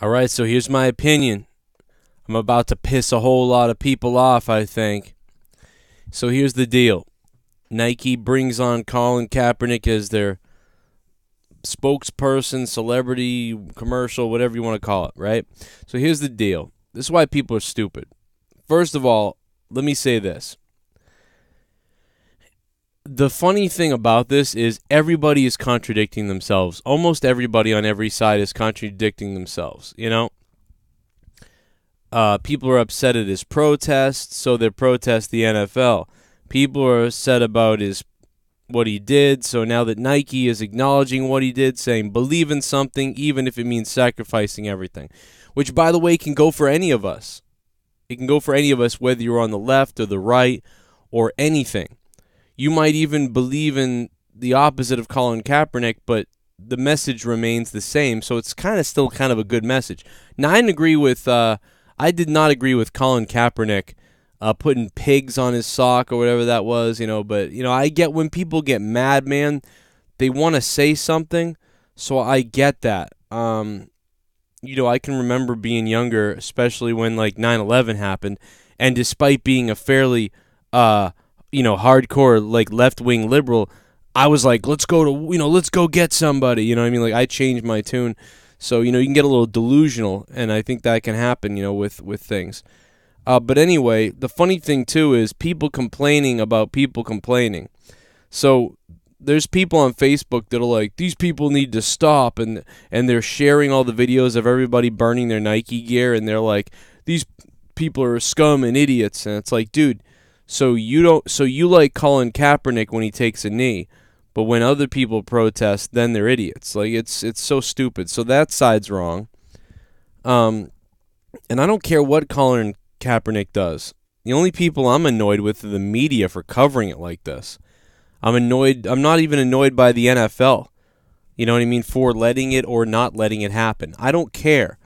Alright, so here's my opinion. I'm about to piss a whole lot of people off, I think. So here's the deal. Nike brings on Colin Kaepernick as their spokesperson, celebrity, commercial, whatever you want to call it, right? So here's the deal. This is why people are stupid. First of all, let me say this. The funny thing about this is everybody is contradicting themselves. Almost everybody on every side is contradicting themselves, you know? People are upset at his protest, so they protest the NFL. People are upset about what he did, so now that Nike is acknowledging what he did, saying believe in something, even if it means sacrificing everything. Which, by the way, can go for any of us. It can go for any of us, whether you're on the left or the right or anything. You might even believe in the opposite of Colin Kaepernick, but the message remains the same, so it's still kind of a good message. Now, I did not agree with Colin Kaepernick putting pigs on his sock or whatever that was, but, I get when people get mad, man, they want to say something, so I get that. I can remember being younger, especially when, 9/11 happened, and despite being a fairly, hardcore, left-wing liberal, I was like, let's go get somebody, you know what I mean? I changed my tune. So, you can get a little delusional, and I think that can happen, with things. But anyway, the funny thing, too, is people complaining about people complaining. So there's people on Facebook that are like, these people need to stop, and they're sharing all the videos of everybody burning their Nike gear, and they're like, these people are scum and idiots. And it's like, dude, so you like Colin Kaepernick when he takes a knee, but when other people protest, then they're idiots. It's so stupid. So that side's wrong. And I don't care what Colin Kaepernick does. The only people I'm annoyed with are the media for covering it like this. I'm not even annoyed by the NFL. You know what I mean? For letting it or not letting it happen. I don't care.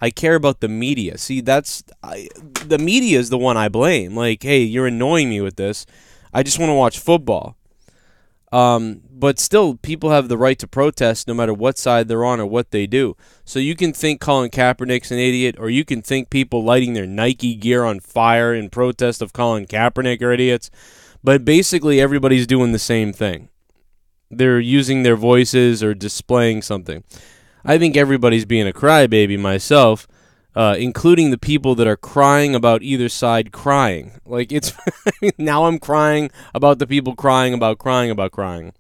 I care about the media. See, the media is the one I blame. Hey, you're annoying me with this. I just want to watch football. But still, people have the right to protest no matter what side they're on or what they do. So you can think Colin Kaepernick's an idiot, or you can think people lighting their Nike gear on fire in protest of Colin Kaepernick are idiots. But basically, everybody's doing the same thing. They're using their voices or displaying something. I think everybody's being a crybaby myself, including the people that are crying about either side crying. Now I'm crying about the people crying about crying about crying.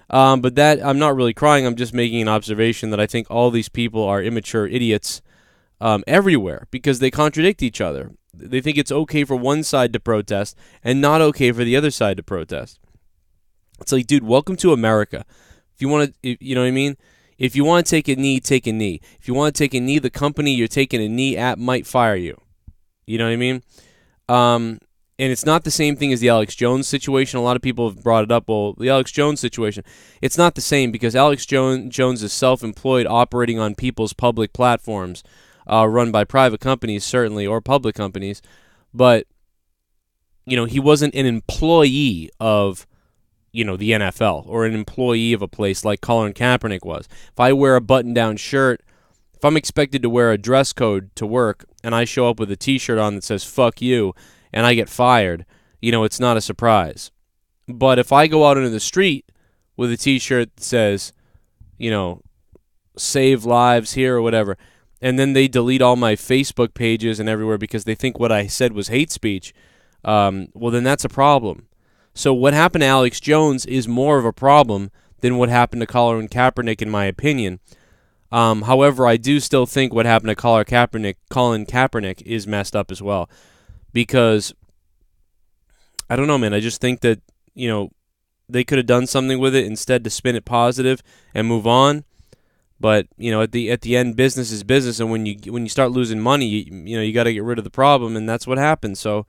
But that, I'm not really crying, I'm just making an observation that I think all these people are immature idiots everywhere because they contradict each other. They think it's okay for one side to protest and not okay for the other side to protest. It's like, dude, welcome to America. If you want to, you know what I mean? If you want to take a knee, take a knee. If you want to take a knee, the company you're taking a knee at might fire you. You know what I mean? And it's not the same thing as the Alex Jones situation. A lot of people have brought it up. Well, the Alex Jones situation, it's not the same because Alex Jones is self-employed operating on people's public platforms run by private companies, certainly, or public companies. But, he wasn't an employee of the NFL or an employee of a place like Colin Kaepernick was. If I wear a button-down shirt, if I'm expected to wear a dress code to work and I show up with a T-shirt on that says fuck you and I get fired, it's not a surprise. But if I go out into the street with a T-shirt that says, save lives here or whatever, and then they delete all my Facebook pages and everywhere because they think what I said was hate speech, well, then that's a problem. So what happened to Alex Jones is more of a problem than what happened to Colin Kaepernick, in my opinion. However, I do still think what happened to Colin Kaepernick is messed up as well. Because, I don't know, man, I just think that, they could have done something with it instead to spin it positive and move on. But, at the end, business is business, and when you start losing money, you got to get rid of the problem, and that's what happened. So,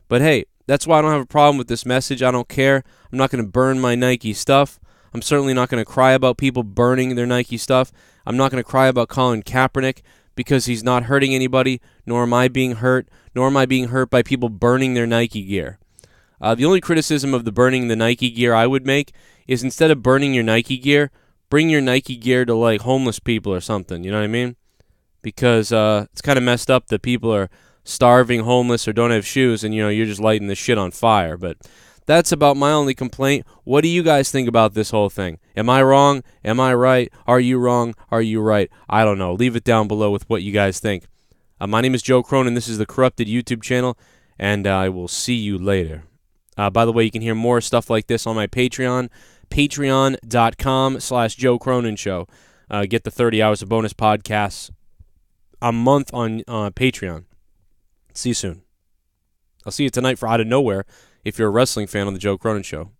but hey, that's why I don't have a problem with this message. I don't care. I'm not going to burn my Nike stuff. I'm certainly not going to cry about people burning their Nike stuff. I'm not going to cry about Colin Kaepernick because he's not hurting anybody, nor am I being hurt, nor am I being hurt by people burning their Nike gear. The only criticism of the burning the Nike gear I would make is instead of burning your Nike gear, bring your Nike gear to, homeless people or something. You know what I mean? because it's kind of messed up that people are starving, homeless, or don't have shoes, and you're just lighting the shit on fire. But that's about my only complaint. What do you guys think about this whole thing? Am I wrong? Am I right? Are you wrong? Are you right? I don't know. Leave it down below with what you guys think. My name is Joe Cronin. This is the Corrupted YouTube channel, and I will see you later. By the way, you can hear more stuff like this on my Patreon, patreon.com/Joe Cronin Show. Get the 30 hours of bonus podcasts a month on Patreon. See you soon. I'll see you tonight for Out of Nowhere if you're a wrestling fan on the Joe Cronin Show.